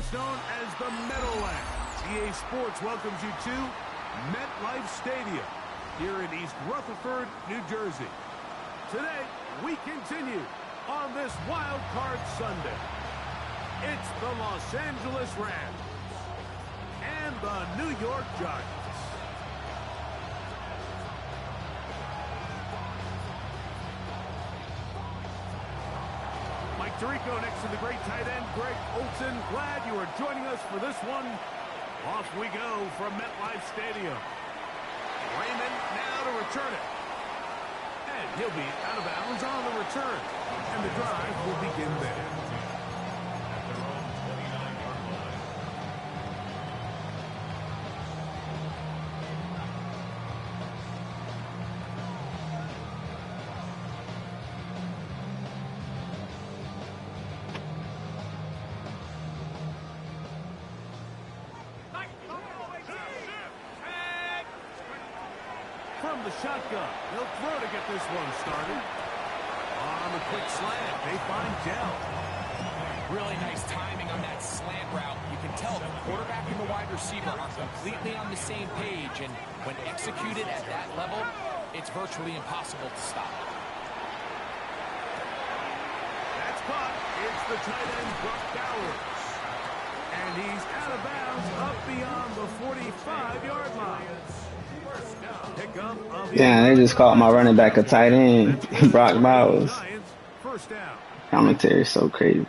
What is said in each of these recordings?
It's known as the Meadowlands. EA Sports welcomes you to MetLife Stadium here in East Rutherford, New Jersey. Today, we continue on this Wild Card Sunday. It's the Los Angeles Rams and the New York Giants. Mike Tirico next to the great tight end, Greg Olsen. Glad you are joining us for this one. Off we go from MetLife Stadium. Raymond now to return it. And he'll be out of bounds on the return. And the drive will begin there. From the shotgun, he'll throw to get this one started. On the quick slant, they find Dell. Really nice timing on that slant route. You can tell the quarterback and the wide receiver are completely on the same page, and when executed at that level, it's virtually impossible to stop. That's caught. It's the tight end, Brock Bowers. And he's out of bounds up beyond the 45-yard line. Yeah, they just called my running back a tight end, Brock Bowers. First down. Commentary is so crazy.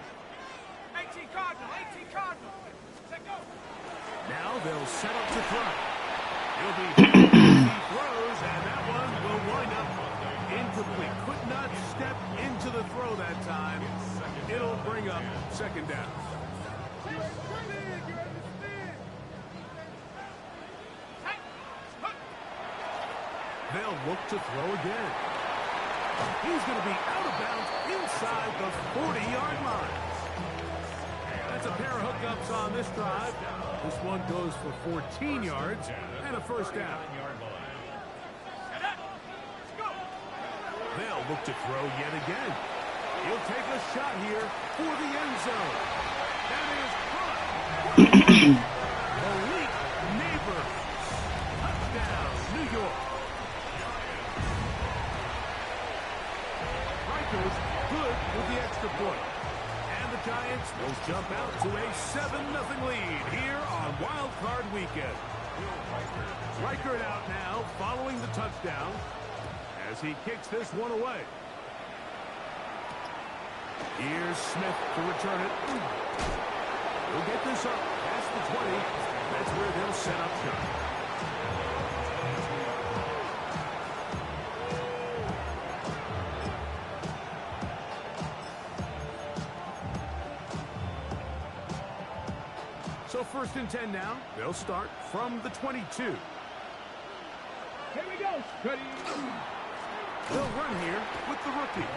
Now they'll set up to throw. He'll be he throws, and that one will wind up incomplete. Could not step into the throw that time. It'll bring up second down. They'll look to throw again. He's going to be out of bounds inside the 40-yard line. That's a pair of hookups on this drive. This one goes for 14 yards and a first down. They'll look to throw yet again. He'll take a shot here for the end zone. That is caught. Elite Neighbors. Touchdown, New York. Good with the extra point. And the Giants will jump out to a 7-0 lead here on Wild Card Weekend. Reichert out now following the touchdown as he kicks this one away. Here's Smith to return it. He'll get this up past the 20. That's where they'll set up shop. So first and 10 now. They'll start from the 22. Here we go. Ready. They'll run here with the rookie.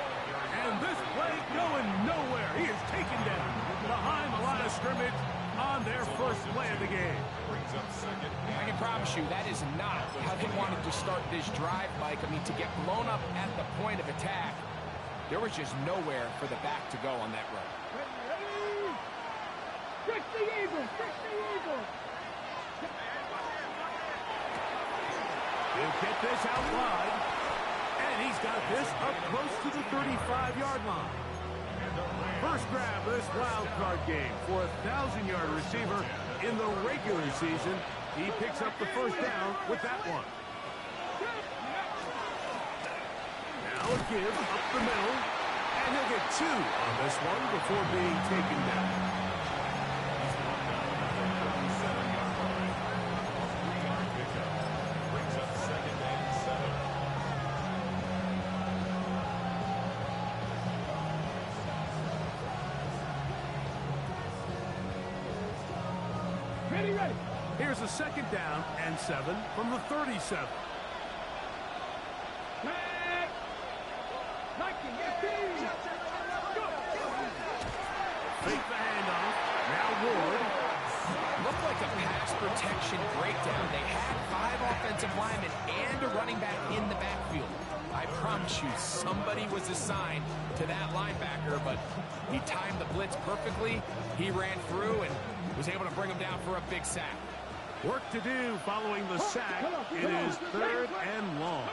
And this play going nowhere. He is taken down behind the line of scrimmage on their first play of the game. I can promise you that is not how they wanted to start this drive, Mike. I mean, to get blown up at the point of attack, there was just nowhere for the back to go on that run. Trick the Eagle! Trick the Eagle! He'll get this out wide. And he's got this up close to the 35-yard line. First grab of this wild card game for a 1,000-yard receiver in the regular season. He picks up the first down with that one. Now a give up the middle. And he'll get 2 on this one before being taken down. Ready. Here's a second down and 7 from the 37. Fake the handoff. Now Ward. Looked like a pass protection breakdown. They had 5 offensive linemen and a running back in the backfield. I promise you, somebody was assigned to that linebacker, but he timed the blitz perfectly. He ran through and was able to bring him down for a big sack. Work to do following the sack. It is 3rd and long.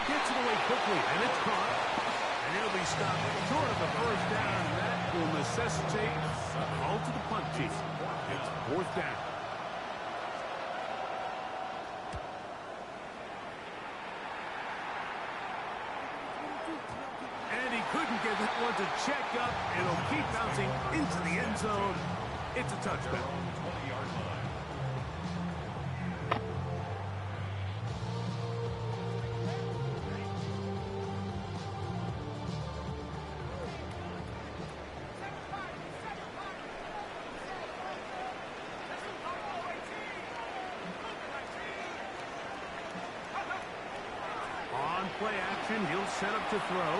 Gets it away quickly, and it's caught. And he'll be stopped short of the first down. That will necessitate a call to the punt team. It's 4th down. And he couldn't get that one to check up. It'll keep bouncing into the end zone. It's a touchback. On play action, he'll set up to throw.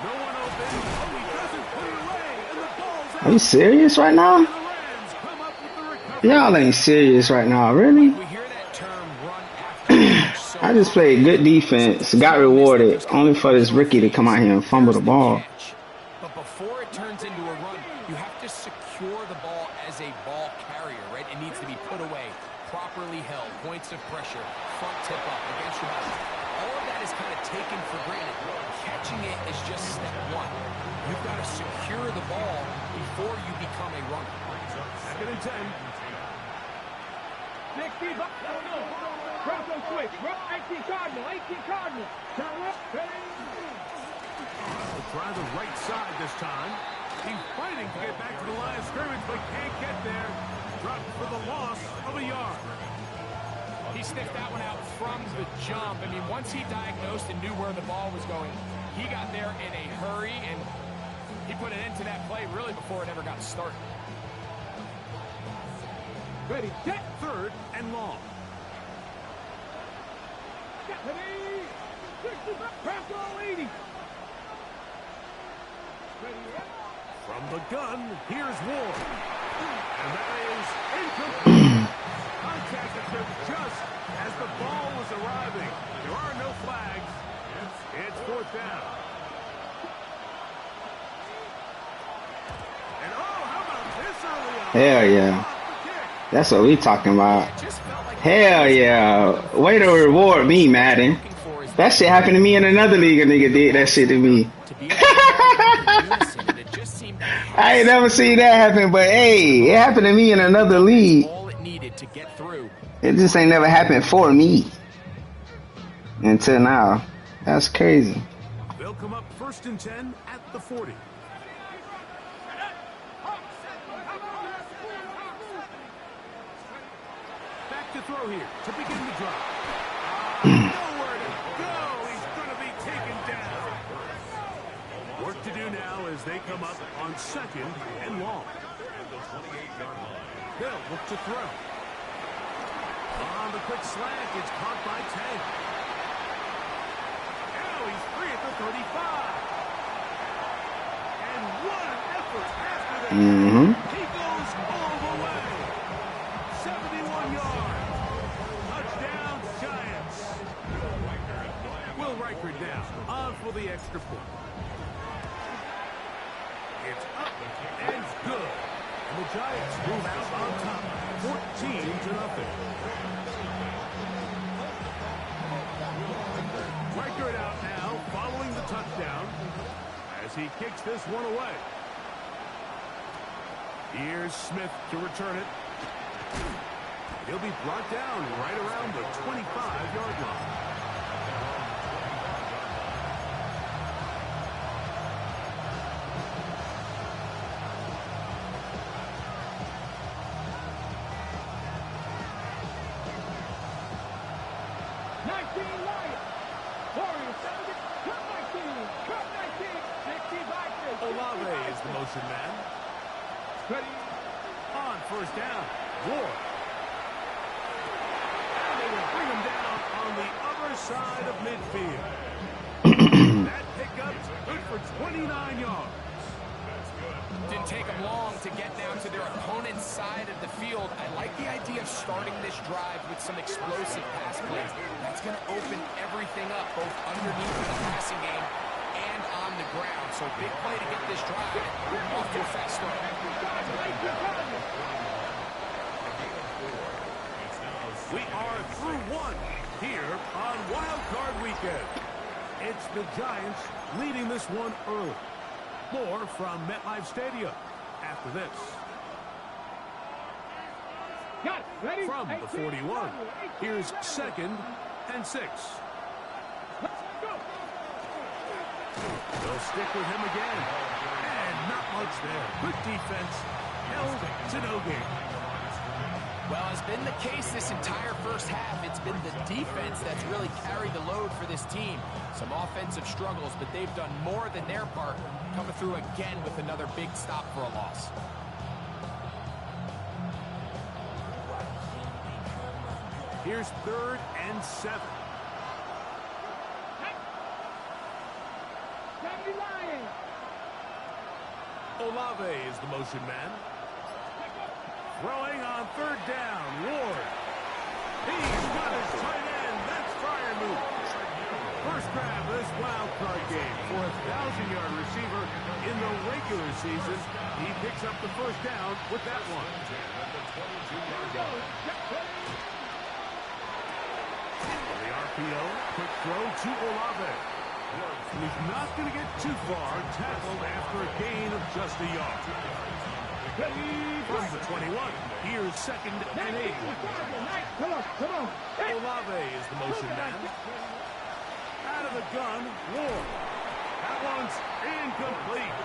No one open. Oh, he doesn't put it away, and the ball's out. Are you serious right now? And the Rams come up with the recovery. Y'all ain't serious right now, really? We hear that term, run after catch, so I just played good defense, got rewarded, only for this rookie to come out here and fumble the ball. But before it turns into a run, you have to secure the ball as a ball carrier, right? It needs to be put away, properly held, points of pressure, front tip up against your body. All of that is kind of taken for granted. Catching it is just step one. You've got to secure the ball before you become a runner. 2nd and 10. 60, Bronco switch. 18 Cardinal, 18 Cardinal. Time up, ready. He'll try the right side this time. He's fighting to get back to the line of scrimmage, but can't get there. Dropped for the loss of a yard. He sniffed that one out from the jump. I mean, once he diagnosed and knew where the ball was going, he got there in a hurry, and he put an end to that play really before it ever got started. Ready, get 3rd and long. Ready. 60, Bronco 80. Ready, From the gun, here's Ward. And that is incomplete. Contact occurred just as the ball was arriving. There are no flags. It's 4th down. And oh, how about this early on? Hell yeah. Off the kick. That's what we talking about. It just felt like Hell yeah. Way to reward me, Madden. That shit happened to me in another league. A nigga did that shit to me. to be able to unison, and it just seemed that I ain't never seen that happen, but hey, it happened to me in another league. all it needed to get through. It just ain't never happened for me until now. That's crazy. They'll come up 1st and 10 at the 40. Back to throw here to begin the drive. Nowhere to go. He's going to be taken down. Work to do now as they come up on 2nd and long. They'll look to throw. On the quick slant, it's caught by Tank. Now he's free at the 35. And what an effort after that. He goes all the way. 71 yards. Touchdown, Giants. Will Reichard now on for the extra point. It's up and good. And the Giants move out on top, 14-0. Reichard out now, following the touchdown, as he kicks this one away. Here's Smith to return it. He'll be brought down right around the 25-yard line. Olave is the motion man. Ready. On 1st down, Ward. And they will bring him down on the other side of midfield. That pickup's good for 29 yards. That's good. Didn't take them long to get down to their opponent's side of the field. I like the idea of starting this drive with some explosive pass plays. That's going to open everything up, both underneath the passing game and on the ground. So big play to get this drive off to a fast start. We are through one here on Wildcard Weekend. It's the Giants leading this one early. More from MetLife Stadium after this. From the 41, here's 2nd and 6. They'll stick with him again. And not much there. Good defense. Held to no gain. Well, it's been the case this entire first half. It's been the defense that's really carried the load for this team. Some offensive struggles, but they've done more than their part, coming through again with another big stop for a loss. Here's 3rd and 7. Olave is the motion man. Throwing on 3rd down. Ward. He's got his tight end. That's Freiermuth. First grab of this wild card game for a 1,000-yard receiver in the regular season. He picks up the first down with that one. The RPO, quick throw to Olave. He's not going to get too far, tackled after a gain of just a yard. From the 21, here's 2nd and 8. Olave is the motion man. Out of the gun, Ward. That one's incomplete.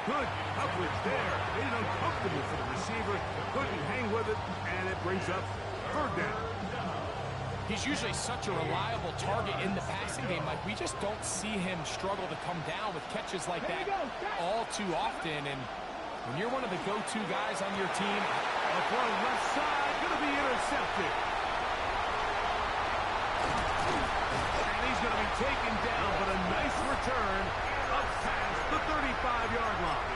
Good coverage there. Made it uncomfortable for the receiver. Couldn't hang with it, and it brings up 3rd down. He's usually such a reliable target in the passing game. Like, we just don't see him struggle to come down with catches like that all too often. And when you're one of the go-to guys on your team, a throw left side, going to be intercepted. And he's going to be taken down, but a nice return up past the 35-yard line.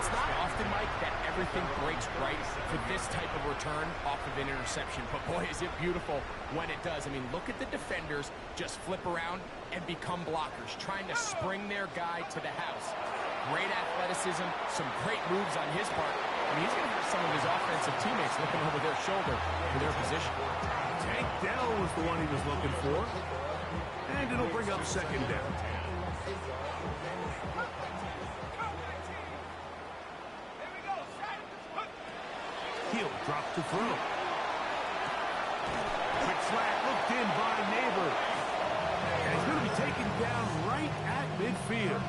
It's not often, Mike, that everything breaks right for this type of return off of an interception. But, boy, is it beautiful when it does. I mean, look at the defenders just flip around and become blockers, trying to spring their guy to the house. Great athleticism, some great moves on his part. I mean, he's going to have some of his offensive teammates looking over their shoulder for their position. Tank Dell was the one he was looking for. And it'll bring up 2nd down. He'll drop to throw. Quick slant looked in by Neighbor. And he's going to be taken down right at midfield.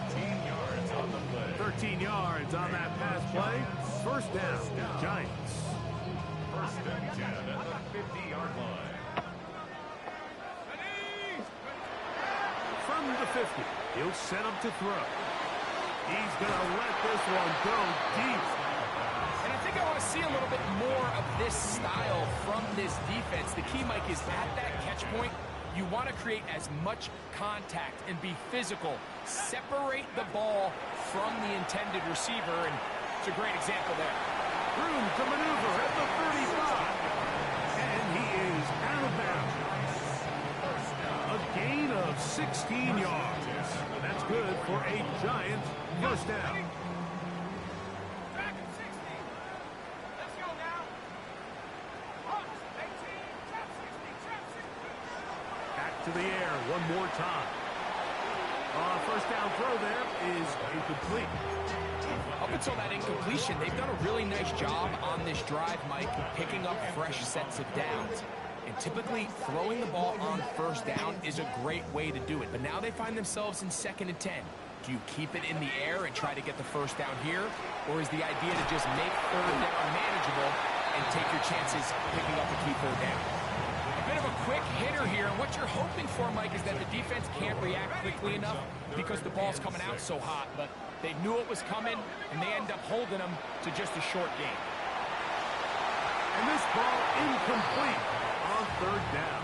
13 yards on that pass play. First down, Giants. 1st and 10 at the 50-yard line. From the 50, he'll set up to throw. He's going to let this one go deep. And I think I want to see a little bit more of this style from this defense. The key, Mike, is at that catch point, you want to create as much contact and be physical. Separate the ball from the intended receiver, and it's a great example there. Room to maneuver at the 35. And he is out of bounds. A gain of 16 yards. That's good for a Giant first down. To the air one more time. First down throw there is incomplete. Up until that incompletion, they've done a really nice job on this drive, Mike, picking up fresh sets of downs. And typically, throwing the ball on first down is a great way to do it. But now they find themselves in 2nd and 10. Do you keep it in the air and try to get the first down here? Or is the idea to just make 3rd down manageable and take your chances picking up the key 3rd down? Bit of a quick hitter here, and what you're hoping for, Mike, is that the defense can't react quickly enough because the ball's coming out so hot. But they knew it was coming, and they end up holding them to just a short gain. And this ball incomplete on 3rd down.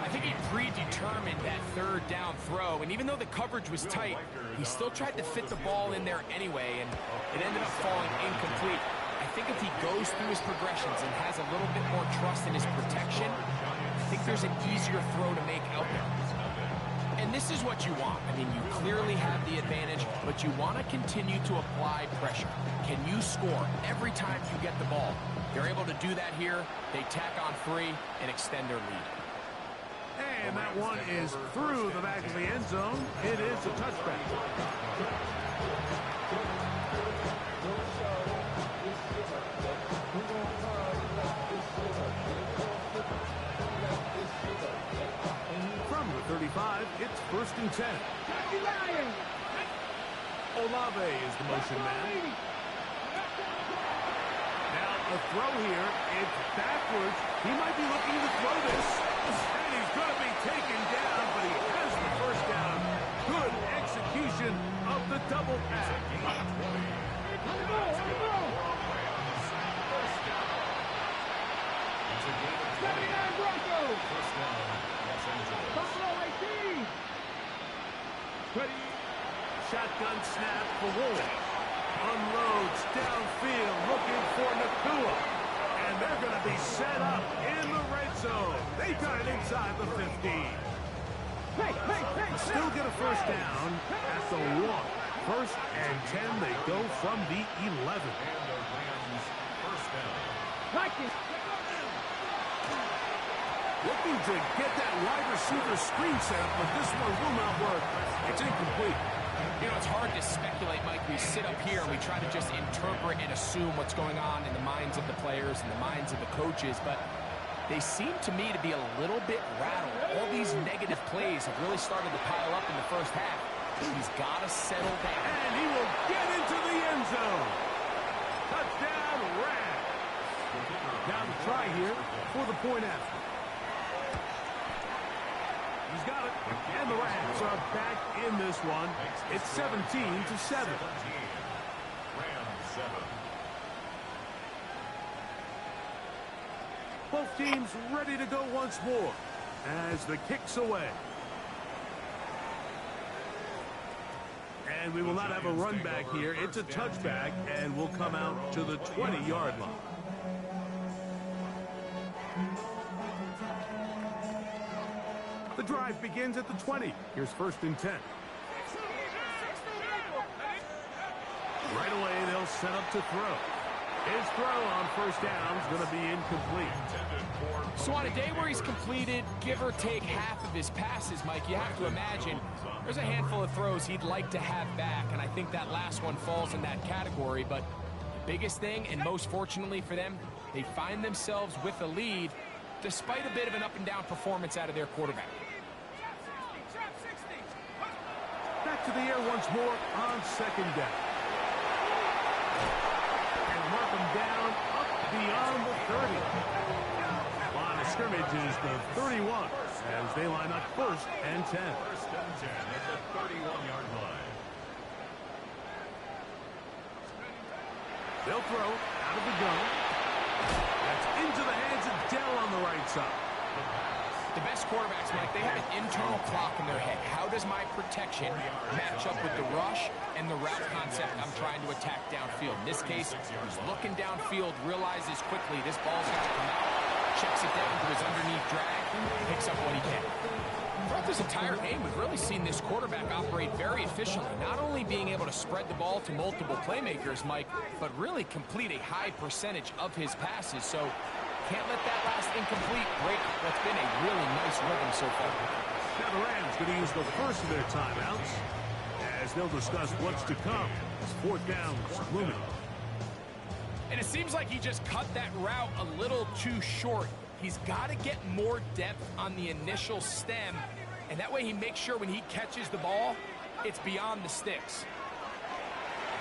I think he predetermined that third down throw, and even though the coverage was tight, he still tried to fit the ball in there anyway, and it ended up falling incomplete. I think if he goes through his progressions and has a little bit more trust in his protection, I think there's an easier throw to make out there. And this is what you want. I mean, you clearly have the advantage, but you want to continue to apply pressure. Can you score every time you get the ball? They're able to do that here. They tack on 3 and extend their lead. And that one is through the back of the end zone. It is a touchback. From the 35, it's 1st and 10. Olave is the motion man. Now a throw here. It's backwards. He might be looking to throw this. And he's going to be taken down, but he has the first down. Good execution of the double pass. Shotgun snap for Wolf. Unloads downfield looking for Nakua. And they're going to be set up in the red zone. They got it inside the 15. Still get a first down at the 1. 1st and 10. They go from the 11. Looking to get that wide receiver screen set up, but this one will not work. It's incomplete. You know, it's hard to speculate, Mike. We sit up here and we try to just interpret and assume what's going on in the minds of the players and the minds of the coaches, but they seem to me to be a little bit rattled. All these negative plays have really started to pile up in the first half. He's got to settle down. And he will get into the end zone. Touchdown, Rams. Now the try here for the point after. He's got it, and the Rams are back in this one. It's 17-7. Both teams ready to go once more as the kick's away. And we will not have a run back here. It's a touchback, and we'll come out to the 20-yard line. The drive begins at the 20. Here's 1st and 10. Right away, they'll set up to throw. His throw on 1st down is going to be incomplete. So on a day where he's completed, give or take half of his passes, Mike, you have to imagine there's a handful of throws he'd like to have back, and I think that last one falls in that category. But the biggest thing, and most fortunately for them, they find themselves with a lead despite a bit of an up-and-down performance out of their quarterback. Back to the air once more on 2nd down. And mark them down up beyond the 30. Line of scrimmage is the 31 as they line up 1st and 10. 1st and 10 at the 31-yard line. They'll throw out of the gun. That's into the hands of Dell on the right side. The best quarterbacks, Mike, they have an internal clock in their head. How does my protection match up with the rush and the route concept I'm trying to attack downfield? In this case, he's looking downfield, realizes quickly this ball's got to come out, checks it down to his underneath drag, picks up what he can. Throughout this entire game, we've really seen this quarterback operate very efficiently, not only being able to spread the ball to multiple playmakers, Mike, but really complete a high percentage of his passes. So can't let that last incomplete break what's been a really nice rhythm so far. Now the Rams going to use the first of their timeouts as they'll discuss what's to come. As 4th down is looming. And it seems like he just cut that route a little too short. He's got to get more depth on the initial stem, and that way he makes sure when he catches the ball, it's beyond the sticks.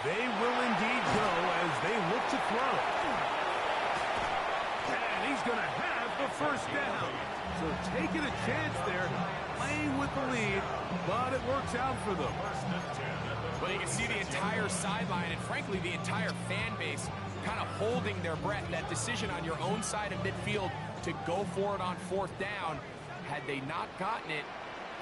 They will indeed go as they look to throw. And he's going to have the 1st down. So taking a chance there, playing with the lead, but it works out for them. Well, you can see the entire sideline and, frankly, the entire fan base kind of holding their breath. That decision on your own side of midfield to go for it on 4th down Had they not gotten it,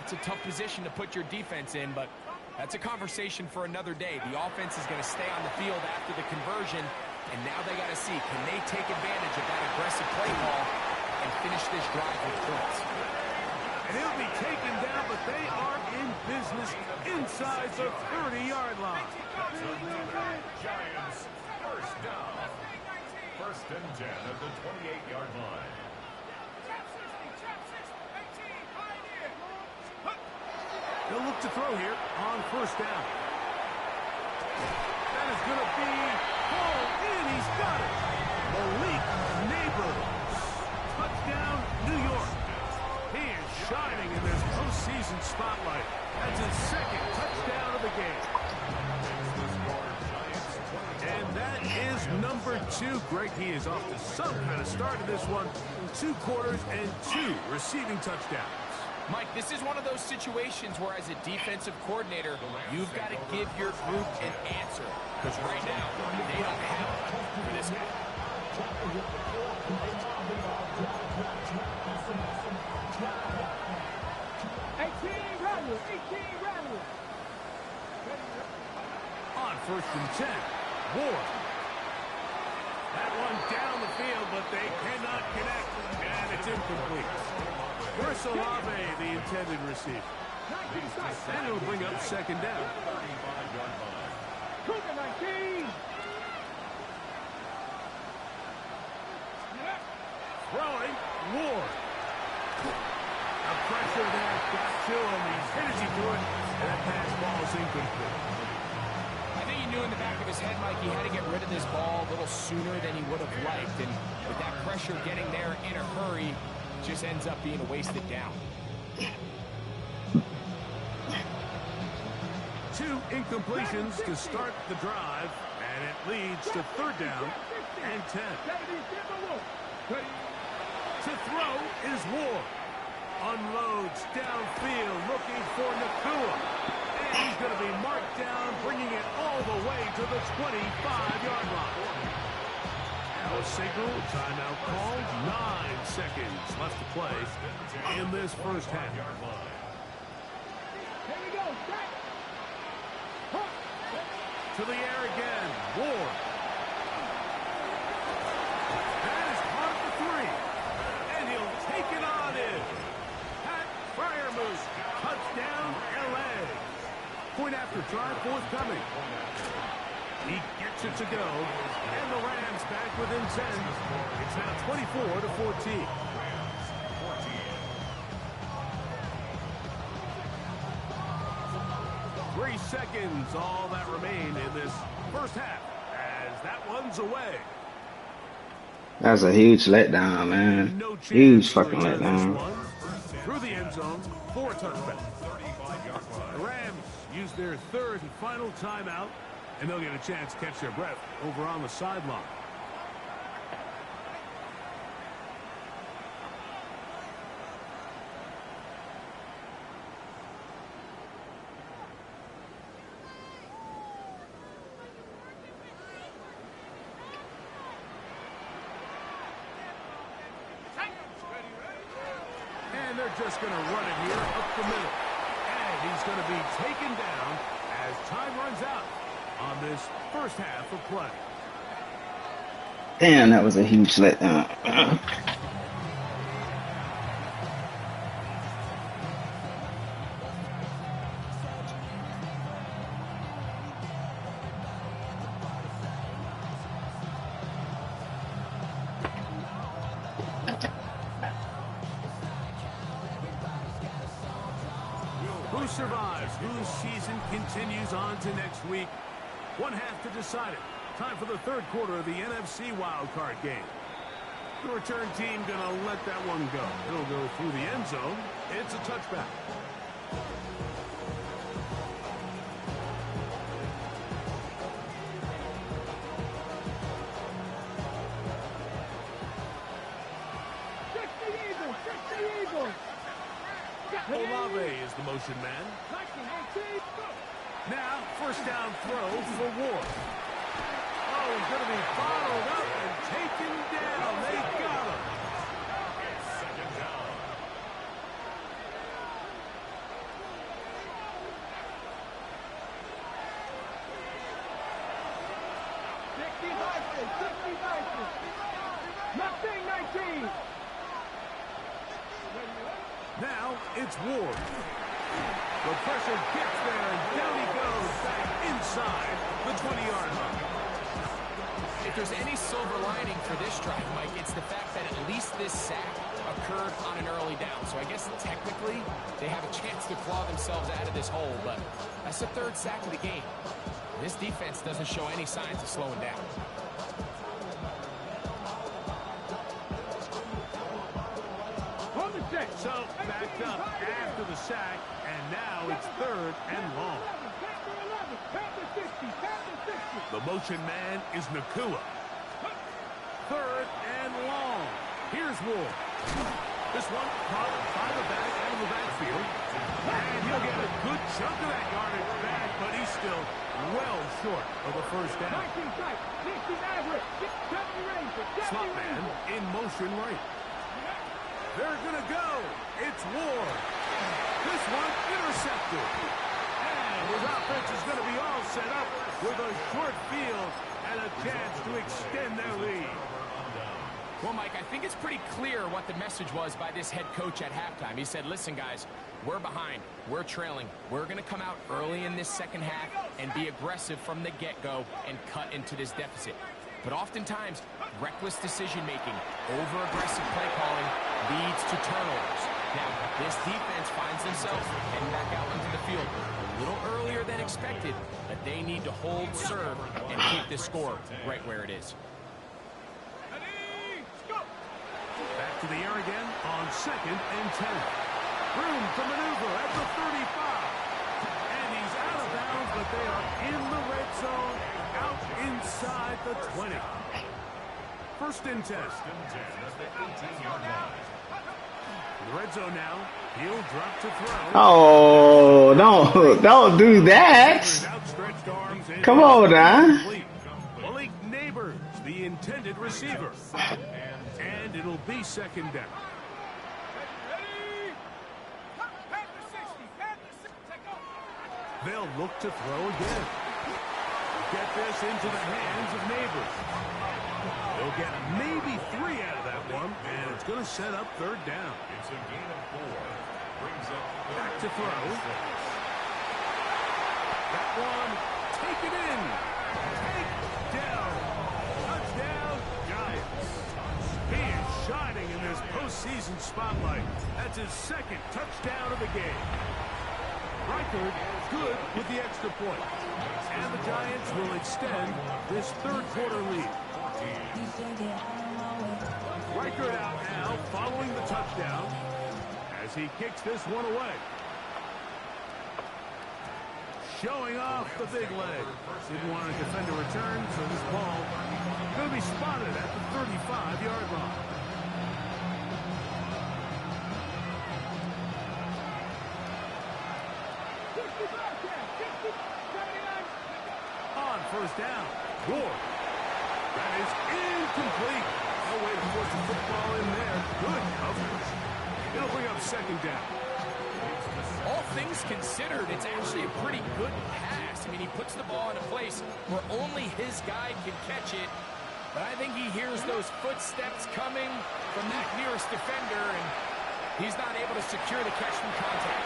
it's a tough position to put your defense in, but that's a conversation for another day. The offense is going to stay on the field after the conversion, and now they got to see, can they take advantage of that aggressive play call and finish this drive with points? And he'll be taken down, but they are in business inside the 30-yard line. Giants, first down. First and 10 at the 28-yard line. They'll look to throw here on first down. That is going to be hauled in. He's got it. Malik Neighbors. Touchdown, New York. He is shining in this postseason spotlight. That's his second touchdown of the game. And that is number 2. Greg, he is off to some kind of start in this one. 2 quarters and 2 receiving touchdowns. Mike, this is one of those situations where as a defensive coordinator, you've got to give your group an answer. Because right now, they don't have one for this guy. On first and 10, Ward. That one down the field, but they cannot connect, and it's incomplete. Chris Olave, the intended receiver. And it'll bring up second down. 19. Throwing, Ward. The pressure there got to him. He's hit as he threw it, and that pass ball is incomplete. I think he knew in the back of his head, Mike, he had to get rid of this ball a little sooner than he would have liked. And with that pressure getting there in a hurry, just ends up being a wasted down. 2 incompletions to start the drive, and it leads to third down and 10. To throw is Ward. Unloads downfield, looking for Nakua. And he's going to be marked down, bringing it all the way to the 25-yard line. No signal, timeout called. 9 seconds left to play in this first half. To the air again, Ward. That is caught for 3. And he'll take it on in. Pat Fryermuth, touchdown, L.A. Point after try, forthcoming. He gets it to go, and the Rams back within 10. It's now 24-14. 3 seconds, all that remain in this first half, as that one's away. That's a huge letdown, man. No chance Huge to fucking return this letdown. one. Through the end zone for a touchback. The Rams use their 3rd and final timeout, and they'll get a chance to catch their breath over on the sideline. And they're just going to run it here up the middle. And he's going to be taken down as time runs out on this first half of play. Damn, that was a huge letdown. Who survives? Whose season continues on to next week? One half to decide it. Time for the 3rd quarter of the NFC Wildcard game. The return team going to let that one go. It'll go through the end zone. It's a touchback. Olave is the motion man. Now, first down throw for Ward. Oh, he's going to be bottled up and taken down. They got him. Now it's Ward. The pressure gets there, and down he goes back inside the 20-yard line. If there's any silver lining for this drive, Mike, it's the fact that at least this sack occurred on an early down. So I guess technically they have a chance to claw themselves out of this hole, but that's the third sack of the game. This defense doesn't show any signs of slowing down. So backed up after the sack, and now it's third and long. The motion man is Nakua. Third and long. Here's Ward. This one caught by the back out of the backfield. And he'll get a good chunk of that yardage back, but he's still well short of the first down. Slot man in motion right. They're going to go. It's Ward. This one intercepted. And his offense is going to be all set up with a short field and a chance to extend their lead. Well, Mike, I think it's pretty clear what the message was by this head coach at halftime. He said, listen, guys, we're behind. We're trailing. We're going to come out early in this second half and be aggressive from the get-go and cut into this deficit. But oftentimes, reckless decision-making, over-aggressive play calling leads to turnovers. Now, this defense finds themselves heading back out into the field a little earlier than expected, but they need to hold serve and keep this score right where it is. Back to the air again on 2nd and 10. Room to maneuver at the 35. And he's out of bounds, but they are in the red zone, out inside the 20. 1st and 10. The red zone now. He'll drop to throw. Oh, don't do that. Come on now. Malik Neighbors, the intended receiver. And it'll be 2nd down. They'll look to throw again. Get this into the hands of Neighbors. They'll get maybe 3 out of that one, and it's going to set up 3rd down. It's a gain of 4. Brings up back to throw. That one, take it in. Take down. Touchdown, Giants. He is shining in this postseason spotlight. That's his 2nd touchdown of the game. Reichard good with the extra point. And the Giants will extend this 3rd quarter lead. Reichard out now following the touchdown as he kicks this one away. Showing off the big leg. Didn't want to defend a return, so this ball going to be spotted at the 35-yard line. On 1st down, Ward. That is incomplete. No way to force the football in there. Good coverage. It'll bring up 2nd down. All things considered, it's actually a pretty good pass. I mean, he puts the ball in a place where only his guy can catch it. But I think he hears those footsteps coming from that nearest defender, and he's not able to secure the catch from contact.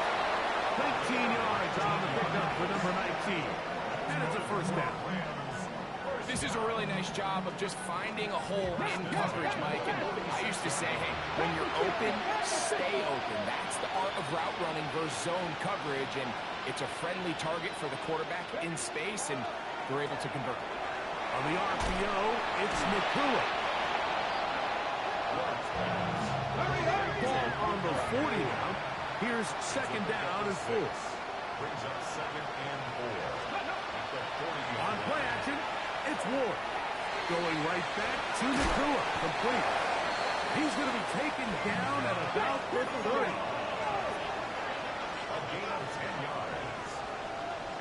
19 yards on the pickup for number 19. And it's a 1st down. This is a really nice job of just finding a hole in coverage, Mike. And I used to say, hey, when you're open, stay open. That's the art of route running versus zone coverage. And it's a friendly target for the quarterback in space, and they're able to convert. On the RPO, it's Nakua. Ball on the 40 now. Here's 2nd down and 4. Brings up 2nd and 4. At the 40. On play action, it's Ward. Going right back to Nakua. Complete. He's going to be taken down at about the 30. A gain of 10 yards.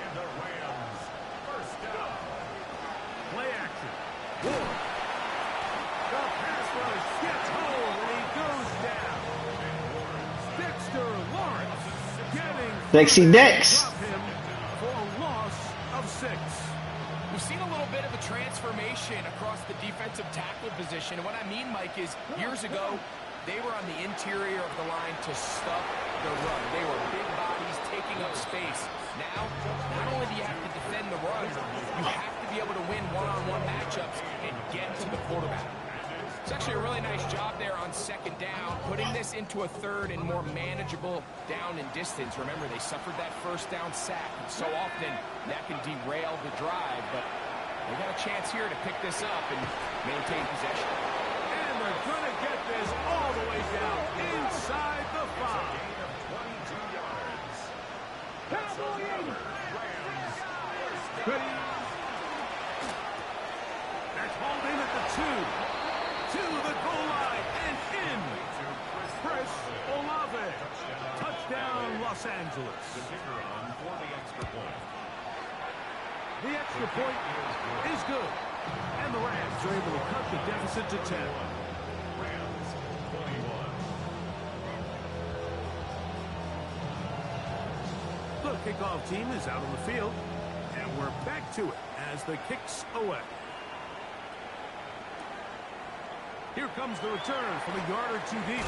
And the Rams, 1st down. Play action. Ward. The pass rush gets home, and he goes down. Dexter Lawrence getting Dexy Dex. him for a loss of 6. We've seen a little bit of a transformation across the defensive tackle position. And what I mean, Mike, is years ago, they were on the interior of the line to stop the run. They were big bodies taking up space. Now, not only do you have to defend the run, you have to be able to win one-on-one matchups and get to the quarterback. It's actually a really nice job there on second down, putting this into a third and more manageable down and distance. Remember, they suffered that first down sack, and so often that can derail the drive, but they got a chance here to pick this up and maintain possession. And they're going to get this all the way down inside the 5. 22 yards. Cowboy 80. Ready? That's hauled in at the 2. To the goal line and in. Chris Olave. Touchdown, Los Angeles. The kicker on for the extra point. The extra point is good. And the Rams are able to cut the deficit to 10. Rams 21. The kickoff team is out on the field. And we're back to it as the kick's away. Here comes the return from a yard or 2 deep.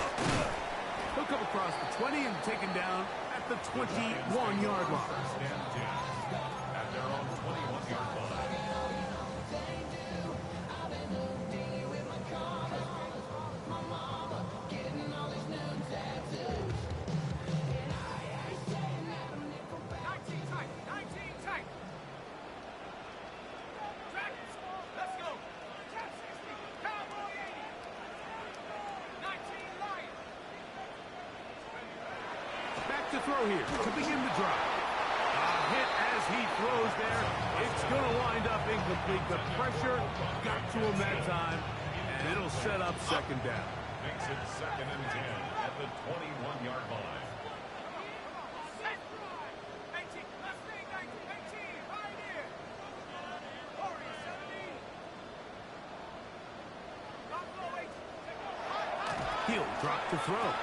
He'll come across the 20 and taken down at the 21-yard line. First and 10 at their own 21-yard line. To throw here to begin the drive. A hit as he throws there. It's going to wind up incomplete. The pressure got to him that time, and it'll set up second down. Makes it 2nd and 10 at the 21-yard line. He'll drop to throw.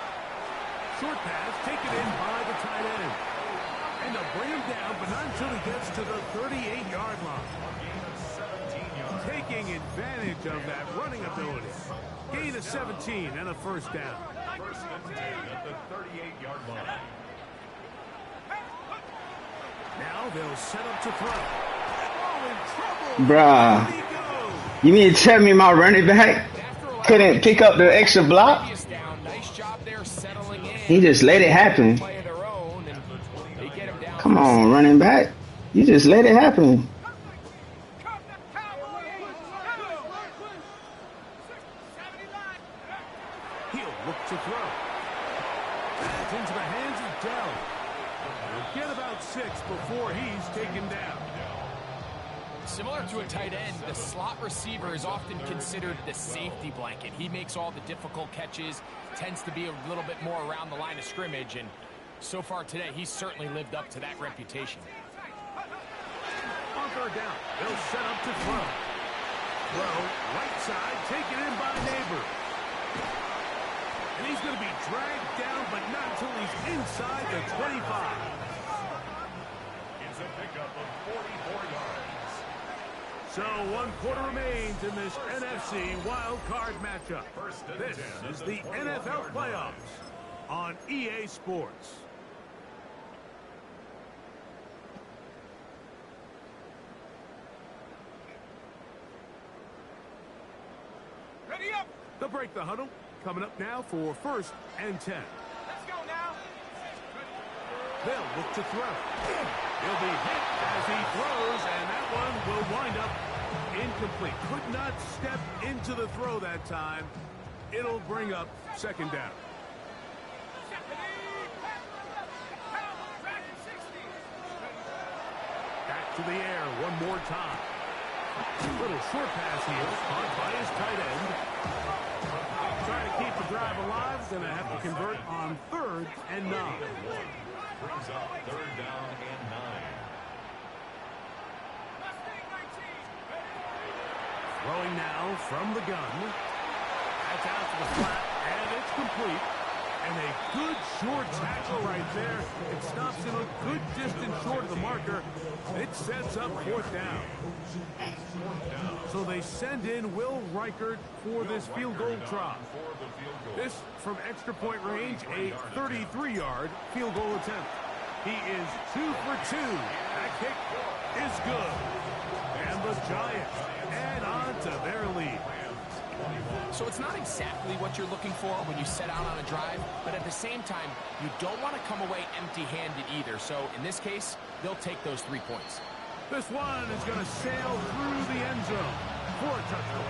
Short pass taken in by the tight end. And they'll bring him down, but not until he gets to the 38-yard line. Gain of 17 yards. Taking advantage of that running ability. Gain of 17 and a first down. First and 10 at the 38-yard line. Now they'll set up to throw. Oh, in trouble. Bruh. There he goes. You mean to tell me my running back couldn't pick up the extra block? He just let it happen. Come on, running back. You just let it happen. He'll look to throw. That's into the hands of Dell. He'll get about 6 before he's taken down. Similar to a tight end, the slot receiver is often considered the safety blanket. He makes all the difficult catches, tends to be a little bit more around the line of scrimmage, and so far today, he's certainly lived up to that reputation. On third down, they'll set up to throw. Throw, right side, taken in by Neighbor. And he's going to be dragged down, but not until he's inside the 25. It's a pickup of 44 yards. So 1 quarter remains in this NFC Wildcard matchup. This is the NFL playoffs on EA Sports. Ready up. They'll break the huddle. Coming up now for 1st and 10. Let's go now. They'll look to throw. He'll be hit as he throws, and that one will wind up incomplete. Could not step into the throw that time. It'll bring up 2nd down. Back to the air one more time. Little short pass here, caught by his tight end. Trying to keep the drive alive, going to have to convert on 3rd and 9. Brings up 3rd down and 9. Throwing now from the gun. That's out to the flat, and it's complete. And a good short tackle right there. It stops him a good distance short of the marker. It sets up 4th down. So they send in Wildcard for this field goal try. This from extra point range, a 33-yard field goal attempt. He is 2 for 2. That kick is good. And the Giants add on to their lead. So it's not exactly what you're looking for when you set out on a drive, but at the same time, you don't want to come away empty-handed either. So in this case, they'll take those 3 points. This one is going to sail through the end zone for a touchdown.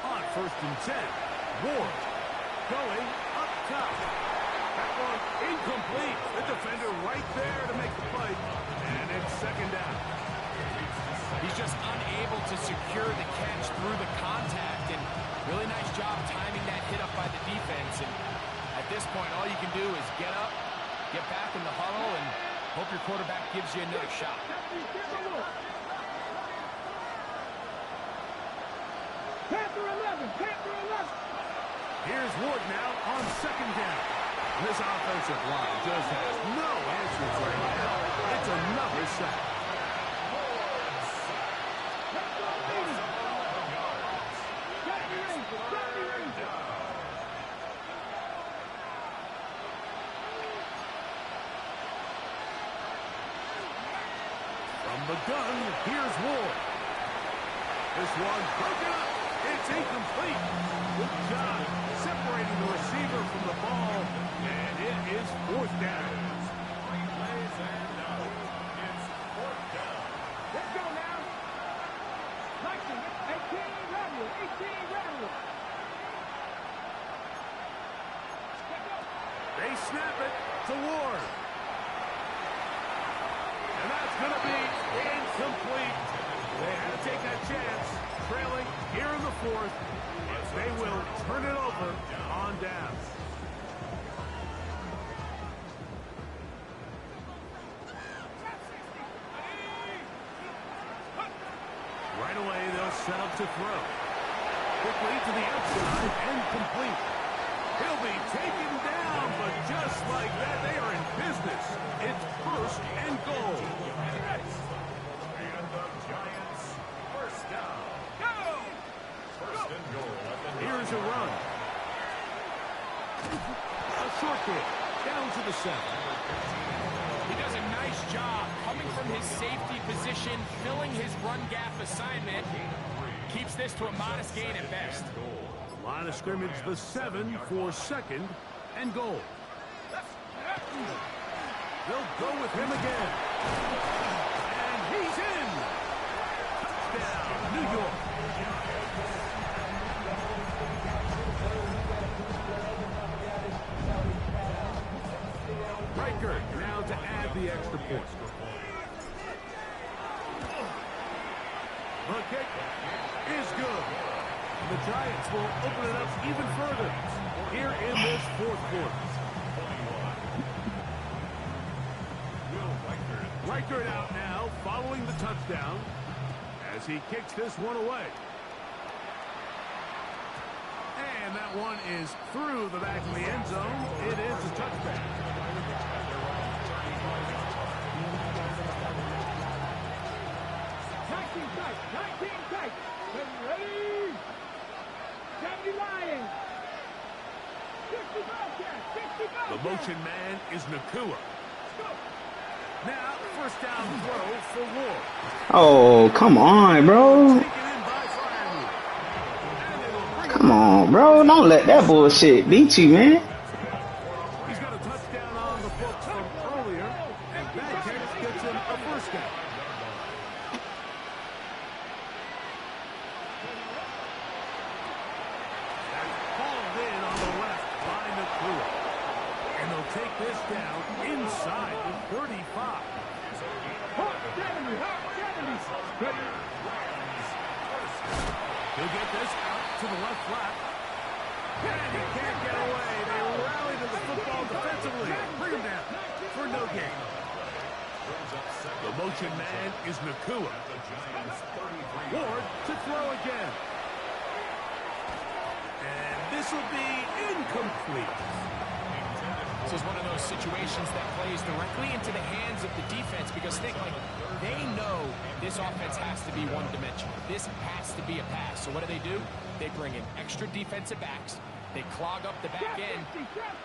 On 1st and 10, Ward going up top. That one incomplete. The defender right there to make the play. And it's 2nd down. He's just unable to secure the catch through the contact, and really nice job timing that hit up by the defense. And at this point, all you can do is get up, get back in the huddle, and hope your quarterback gives you another shot. Here's Ward now on 2nd down. This offensive line just has no answers right now. It's another sack. From the gun, here's Ward. This one broken up. It's incomplete. Good job separating the receiver from the ball, and it is 4th down. Let's go now. 18, Redwood. 18, Redwood. They snap it to Ward. And that's going to be incomplete. They had to take that chance, trailing here in the 4th. They will turn it over on downs. Right away, they'll set up to throw. Quickly to the outside and complete. He'll be taken down, but just like that, they are in business. It's 1st and goal. And the Giants, 1st down. Go! 1st and goal. Here's a run. A short kick down to the 7. He does a nice job coming from his safety position, filling his run gap assignment. Keeps this to a modest gain at best. Line of scrimmage, the 7 for 2nd and goal. They'll go with him again. And he's in. Touchdown, New York. Riker now to add the extra point. The kick is good. The Giants will open it up even further here in this 4th quarter. Riker out now following the touchdown as he kicks this one away. And that one is through the back of the end zone. It is a touchback. 19 tight. Ready? 70 Lions. 60 Bobcats. 60 Bobcats. The motion man is Nakua. Now, 1st down throw for Ward. Oh, come on, bro. Come on, bro. Don't let that bullshit beat you, man. He's got a touchdown on the books from earlier, and that catch gets him a 1st down. Hauled in on the left by Nakua. And they'll take this down inside the 35. He'll get this out to the left flat. And he can't get away. They rally to the football defensively. Bring him down for no gain. The motion man is Nakua. Ward to throw again. And this This will be incomplete. This is one of those situations that plays directly into the hands of the defense because they know this offense has to be one-dimensional. This has to be a pass. So what do? They bring in extra defensive backs. They clog up the back end.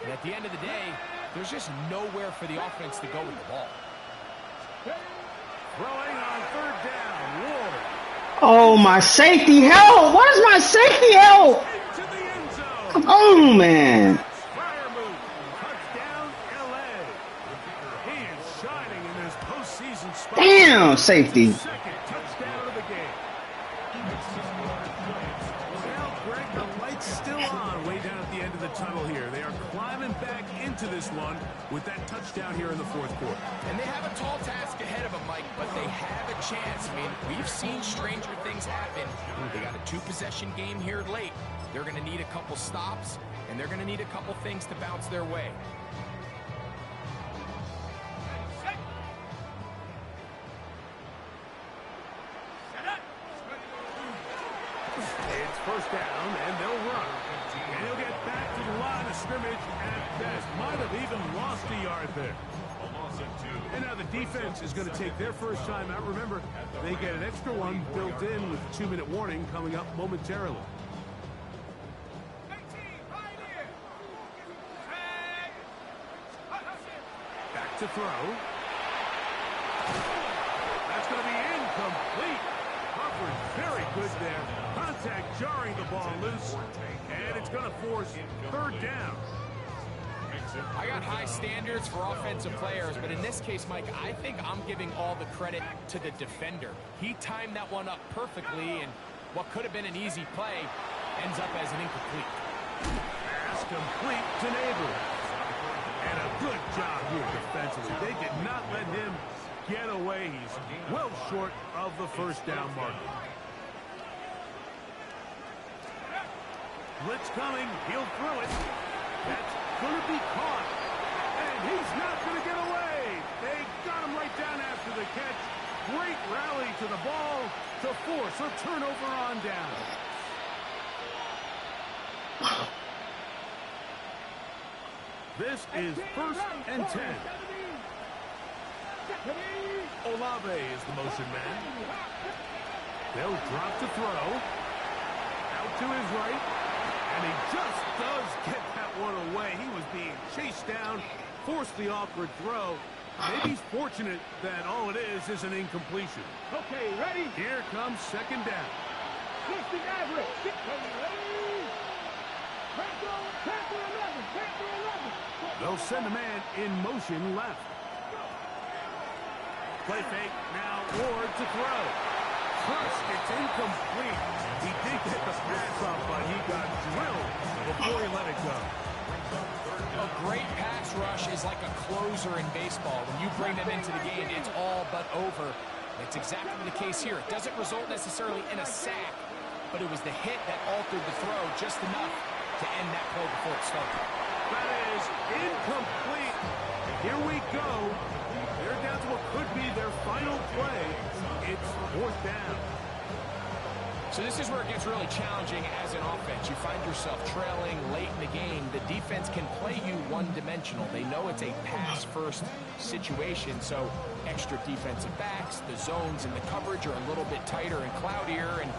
And at the end of the day, there's just nowhere for the offense to go with the ball. Throwing on third down, Ward. Oh, my safety help! What is my safety help? Into the end zone. Come on, man. Fire move. Touchdown, LA. He is shining in his postseason spot. Damn, safety. Second touchdown of the game. Well, Greg, the light's still on way down at the end of the tunnel here. They are climbing back into this one with that touchdown here in the fourth quarter. And they have a tall task ahead of them, Mike, but they have a chance. I mean, we've seen stranger things happen. They got a two-possession game here late. They're going to need a couple stops, and they're going to need a couple things to bounce their way. It's first down, and they'll run. And he'll get back to the line of scrimmage at best. Might have even lost a yard there. And now the defense is going to take their first time out. Remember, they get an extra one built in with a 2-minute warning coming up momentarily. Back to throw. That's going to be incomplete. Coverage very good there. Contact jarring the ball loose. And it's going to force third down. I got high standards for offensive players, but in this case, Mike, I think I'm giving all the credit to the defender. He timed that one up perfectly, and what could have been an easy play ends up as an incomplete. Pass complete to Neighbors. And a good job here defensively. They did not let him get away. He's well short of the first down marker. Blitz coming. He'll throw it. That's going to be caught. And he's not going to get away. They got him right down after the catch. Great rally to the ball to force a turnover on down. This is first and 10. Olave is the motion man. They'll drop to throw. Out to his right. And he just does get that one away. He was being chased down, forced the awkward throw. Maybe he's fortunate that all it is an incompletion. Okay, ready? Here comes second down. Switching average. Back to 11. They'll send a man in motion left. Play fake. Now Ward to throw. First, it's incomplete. He did get the pass off, but he got drilled before he let it go. A great pass rush is like a closer in baseball. When you bring them into the game, it's all but over. That's exactly the case here. It doesn't result necessarily in a sack, but it was the hit that altered the throw just enough to end that play before it started. That is incomplete. Here we go. They're down to what could be their final play. It's fourth down. So this is where it gets really challenging as an offense. You find yourself trailing late in the game. The defense can play you one-dimensional. They know it's a pass-first situation, so extra defensive backs, the zones and the coverage are a little bit tighter and cloudier, and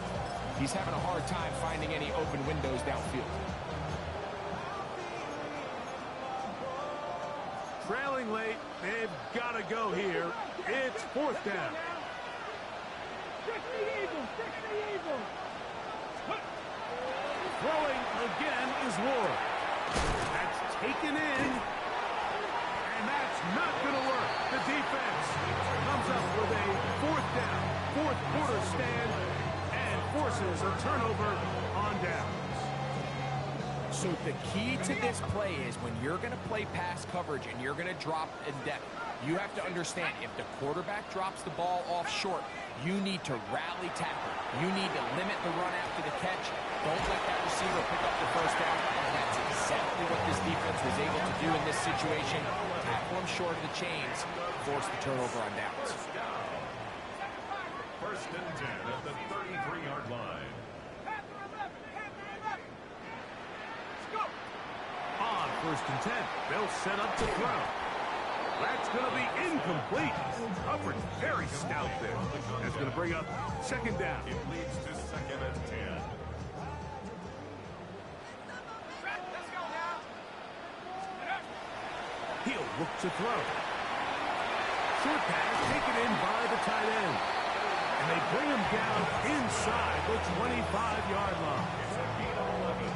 he's having a hard time finding any open windows downfield. Trailing late, they've got to go here. It's fourth down. Throwing again is Ward. That's taken in, and that's not going to work. The defense comes up with a fourth down, fourth quarter stand, and forces a turnover on downs. So the key to this play is when you're going to play pass coverage and you're going to drop in depth, you have to understand if the quarterback drops the ball off short, you need to rally tackle. You need to limit the run after the catch. Don't let that receiver pick up the first down. And that's exactly what this defense was able to do in this situation. Tackle him short of the chains, force the turnover on downs. First and 10 at the 33-yard line. first and 10. They'll set up to throw. That's going to be incomplete. Hubbard very stout there. That's going to bring up second down. It leads to second and 10. He'll look to throw. Short pass taken in by the tight end. And they bring him down inside the 25-yard line.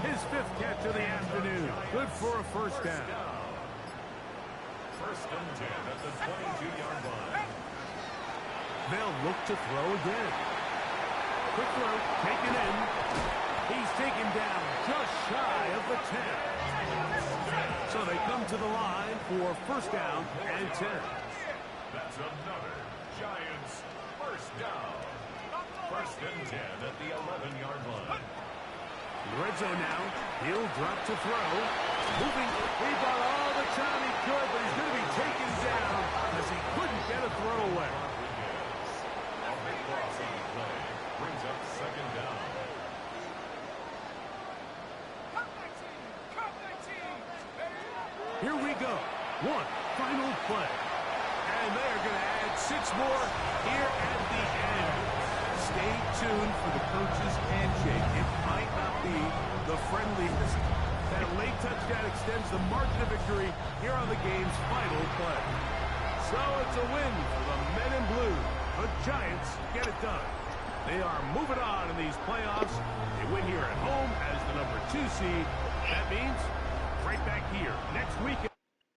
His fifth catch of the afternoon. Good for a first down. First and 10 at the 22-yard line. They'll look to throw again. Quick throw, taken in. He's taken down just shy of the 10. So they come to the line for first down and 10. That's another Giants first down. First and 10 at the 11-yard line. Red zone now. He'll drop to throw. Moving. He got all the time he could, but he's going to be taken down as he couldn't get a throw away. A big loss on the play brings up second down. Here we go. One final play. And they're going to add 6 more here at the end. Stay tuned for the coach's handshake. It might not be the friendliest. That late touchdown extends the margin of victory here on the game's final play. So it's a win for the men in blue. The Giants get it done. They are moving on in these playoffs. They win here at home as the number 2 seed. That means right back here next weekend.